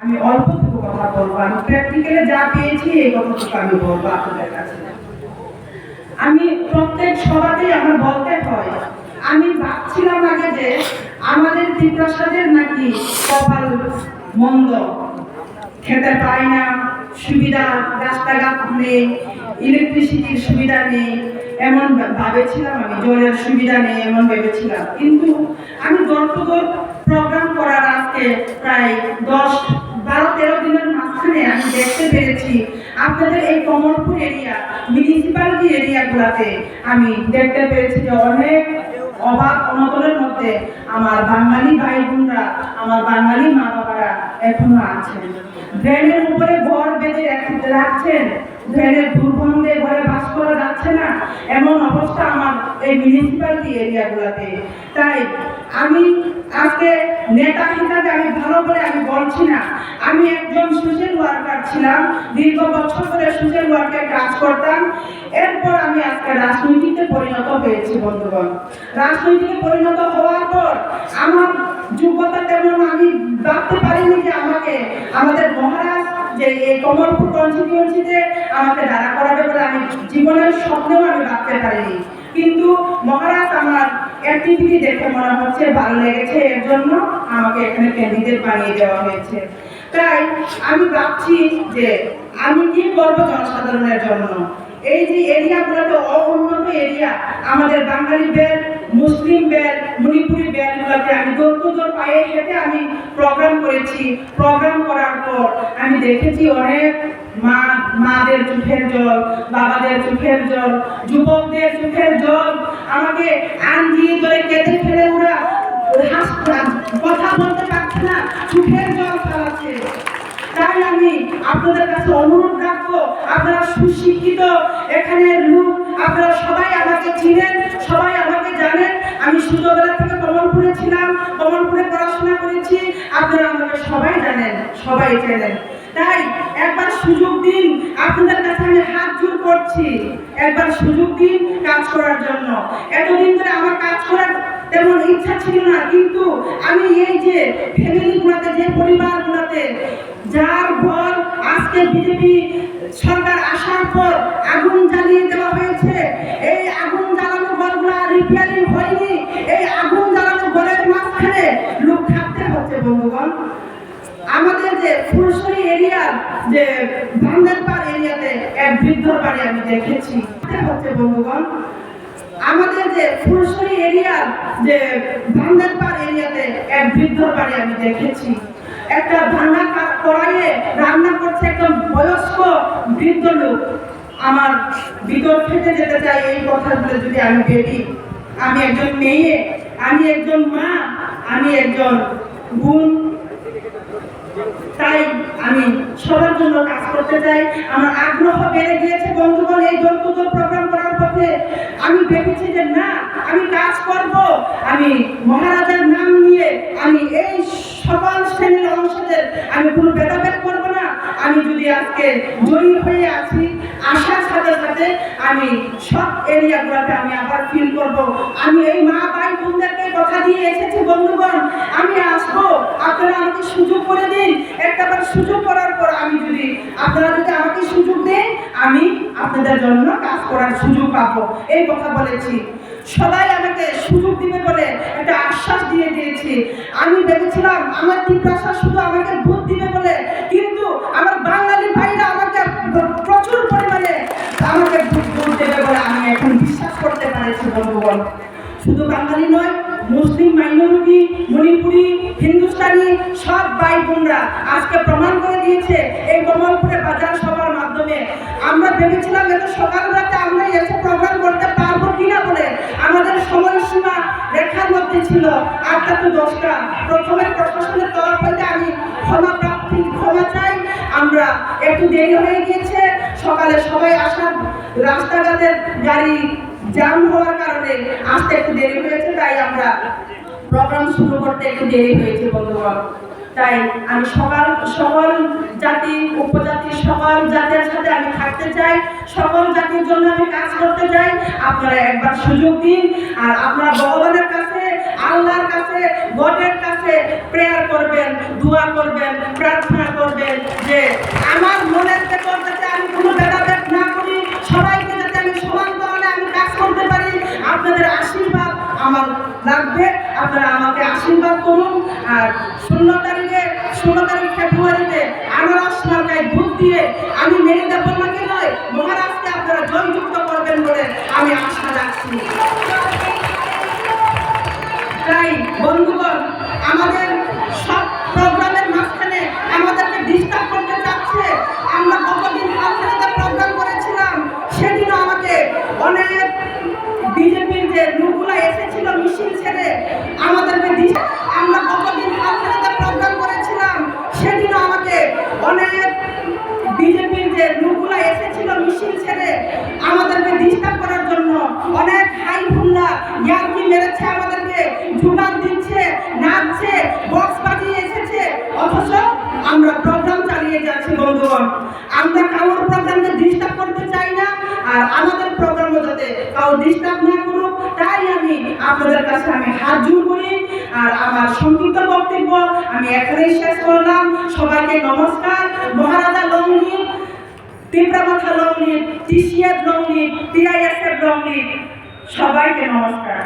আমি অল্পটুকু কথা বলবো, আমি প্র্যাকটিক্যালে যা পেয়েছি এই কথাটুকু আমি বলবো আপনাদের কাছে। আমি প্রত্যেক সভাতেই আমার বলতে হয়, আমি ভাবছিলাম আগে যে আমাদের ত্রিপ্রাসাদের নাকি কপাল মন্দ, খেতে পাই না, সুবিধা রাস্তাঘাট নেই, ইলেকট্রিসিটির সুবিধা নেই, এমন ভেবেছিলাম, আমি জলের সুবিধা নেই এমন ভেবেছিলাম। কিন্তু আমি দর টু দর প্রোগ্রাম করার আজকে প্রায় 10-12-13 দিনের মাঝখানে আমি দেখতে পেরেছি আপনাদের এই কমলপুর এরিয়া, মিউনিসিপ্যালিটি এরিয়াগুলোতে আমি দেখতে পেরেছি যে অনেক অভাব অনটনের মধ্যে আমার বাঙালি ভাই বোনরা, আমার বাঙালি মা বাবারা এখনো আছেন। ড্রেনের উপরে ঘর বেঁধে রাখছেন, ড্রেনের দুর্গন্ধে ঘরে বাস করা যাচ্ছে না, এমন অবস্থা আমার এই মিউনিসিপ্যালিটি এরিয়াগুলোতে। তাই আমি আজকে নেতা হিসাবে আমি ভালো বলে আমি বলছি না, আমি একজন সোশ্যাল ওয়ার্কার ছিলাম, দীর্ঘ বছর ধরে সোশ্যাল ওয়ার্কে কাজ করতাম। এরপর আমি আজকে রাজনীতিতে পরিণত হয়েছি বন্ধুগণ। রাজনীতিতে পরিণত হওয়ার পর আমার যোগ্যতা তেমন আমি ভাবতে পারিনি যে আমাকে আমাদের মহারাজ যে এই কমলপুর কনস্টিটিউয়েন্সিতে আমাকে দাঁড়া করাবে বলে আমি জীবনের স্বপ্নেও আমি ভাবতে পারিনি। কিন্তু মহারাজ আমার অ্যাক্টিভিটি দেখে মনে হচ্ছে ভালো লেগেছে, এর জন্য আমাকে এখানে ক্যান্ডিডেট বানিয়ে দেওয়া হয়েছে। তাই আমি ভাবছি যে আমি কি করবো জনসাধারণের জন্য। এই যে এরিয়াগুলোতে অউন্নত এরিয়া, আমাদের বাঙালি বেল, মুসলিম বেল, মণিপুরি বেলগুলোতে আমি দৌড় পায়ে হেঁটে আমি প্রোগ্রাম করেছি। প্রোগ্রাম করার পর আমি দেখেছি অনেক মাদের চোখের জল, বাবাদের চোখের জল, যুবকদের চোখের জল, আমাকে আঞ্জিয়ে ধরে কেঁদে ফেলে ওরা কথা বলতে পারছে না, চোখের জল ফেলাচ্ছে। তাই আমি আপনাদের কাছে অনুরোধ রাখবো, আপনারা সুশিক্ষিত এখানের লোক, আপনারা সবাই আমাকে চিনেন, সবাই আমাকে জানেন। আমি ছোটবেলা থেকে কমলপুরে ছিলাম, কমলপুরে পড়াশোনা করেছি, আপনারা আমাকে সবাই জানেন, সবাই চেনেন। তাই একবার সুযোগ দিন, আপনাদের কাছে আমি হাত জোড় করছি, একবার সুযোগ দিন কাজ করার জন্য। এতদিন ধরে আমার কাজ করার তেমন ইচ্ছা ছিল না, কিন্তু আমি এই যে ফ্যামিলিগুলোতে, যে পরিবারগুলোতে যার ঘর আজকে বিজেপি সরকার আসার পর আগুন জ্বালিয়ে দেওয়া হয়েছে, এই আগুন জ্বালানো ঘরগুলো রিপেয়ারিং হয়নি, এই আগুন জ্বালানো ঘরের মাঝখানে লোক থাকতে হচ্ছে বন্ধুগণ। আমাদের যে ফুলসরি এরিয়ার যে ভান্ডারপাড় এরিয়াতে এক বৃদ্ধর বাড়ি আমি দেখেছি হচ্ছে বন্ধুগণ। আমাদের যে ফুলসরি এরিয়ার যে ভান্ডারপাড় এরিয়াতে এক বৃদ্ধর বাড়ি আমি দেখেছি, একটা ভাঙা কড়াইয়ে রান্না করছে একজন বয়স্ক বৃদ্ধ লোক। আমার ভিতর ফেটে যেতে চাই এই কথাগুলো যদি আমি ভেবি। আমি একজন মেয়ে, আমি একজন মা, আমি একজন বোন, তাই আমি সবার জন্য কাজ করতে চাই। আমার আগ্রহ বেড়ে গিয়েছে বন্ধুগণ এই দলগত প্রোগ্রাম করার পথে। আমি ভেবেছি যে না, আমি কাজ করব, আমি মহারাজের নাম নিয়ে আমি এই সকল শ্রেণীর অংশদের আমি কোনো ভেদাভেদ করবো না। আমি যদি আজকে জয়ী হয়ে আছি, আসার সাথে সাথে আমি সব এরিয়াগুলোতে আমি আবার ফিল করব। আমি এই মা ভাই বোনদেরকে কথা দিয়ে এসেছি বন্ধুগণ, আমি আসবো, আপনারা আমাকে সুযোগ করে দিন। একটাবার সুযোগ করার পর আমি যদি আপনারা যদি আমাকে সুযোগ দেন, আমি আপনাদের জন্য কাজ করার সুযোগ পাবো, এই কথা বলেছি। সবাই আমাকে সুযোগ দিবে বলে একটা আশ্বাস দিয়ে দিয়েছি। আমি ভেবেছিলাম আমার ত্রিপ্রাসা শুধু আমাকে ভোট দিবে বলে, কিন্তু আমার বাঙালি ভাইরা আমাকে প্রচুর পরিমাণে আমাকে ভোট দেবে বলে আমি এখন বিশ্বাস করতে পারছি বন্ধুগণ। শুধু বাঙালি নয়, মুসলিম মাইনরিটি, মণিপুরি, হিন্দুস্তানি সব ভাই বোনরা আজকে প্রমাণ করে দিয়েছে এই কমলপুরে বাজার সভার মাধ্যমে। আমরা ভেবেছিলাম এত সকালবেলাতে আমরা এসে প্রোগ্রাম করতে পারবো কিনা বলে, আমাদের সময়সীমা রেখার মধ্যে ছিল 8টা to 10টা। প্রথমে প্রশাসনের তরফ হতে আমি ক্ষমা চাই, আমরা একটু দেরি হয়ে গিয়েছে। সকালে সবাই আসার রাস্তাঘাটের গাড়ি জ্যাম হওয়ার কারণে আসতে একটু দেরি হয়েছে, তাই আমরা প্রোগ্রাম শুরু করতে একটু দেরি হয়েছে বন্ধুগণ। তাই আমি সকল জাতি উপজাতি সকল জাতির সাথে আমি থাকতে চাই, সকল জাতির জন্য আমি কাজ করতে চাই। আপনারা একবার সুযোগ দিন, আর আপনারা ভগবানের কাছে, আল্লাহর কাছে, গডের কাছে প্রেয়ার করবেন, দোয়া করবেন, প্রার্থনা করবেন। লাগবে, আপনারা আমাকে আশীর্বাদ করুন। আর 16 তারিখ ফেব্রুয়ারিতে আনারস মার্কায় ভোট দিয়ে আমি মেরিদা বর্মাকে নয়, মহারাজকে আপনারা জয়যুক্ত করবেন বলে আমি আশা রাখছি। তাই বন্ধুগণ, আমাদের সব প্রোগ্রামের মাঝখানে আমাদেরকে ডিস্টার্ব করতে চাচ্ছে। আমরা গতদিন হালখানাতে প্রোগ্রাম করেছিলাম, সেদিনও আমাকে অনেক বিজেপির যে লোকগুলো এসেছিল মিছিল ছেড়ে আমাদেরকে আমরা গতদিন হালখানাতে প্রোগ্রাম করেছিলাম, সেদিনও আমাকে অনেক বিজেপির যে লোকগুলো এসেছিল মিছিল ছেড়ে আমাদেরকে ডিস্টার্ব করার জন্য অনেক হাই হুল্লা ইয়ার্কি মেরেছে, আমাদেরকে জুগান দিচ্ছে, নাচছে, বক্স বাজিয়ে এসেছে, অথচ আমরা প্রোগ্রাম চালিয়ে যাচ্ছি। বন্ধুগণ, আমরা কারোর প্রোগ্রামকে ডিস্টার্ব করতে চাই না, আর আমাদের প্রোগ্রামও যাতে কাউ ডিস্টার্ব না করুক, তাই আমি আপনাদের কাছে হাত জোড় করি। আর আমার সংক্ষিপ্ত বক্তব্য আমি এখানেই শেষ করলাম। সবাইকে নমস্কার। মহারাজা লংলি, তীব্রামাথা লংলি, টিসিএফ লংলি, টিআইএসএফ লংলি, সবাইকে নমস্কার।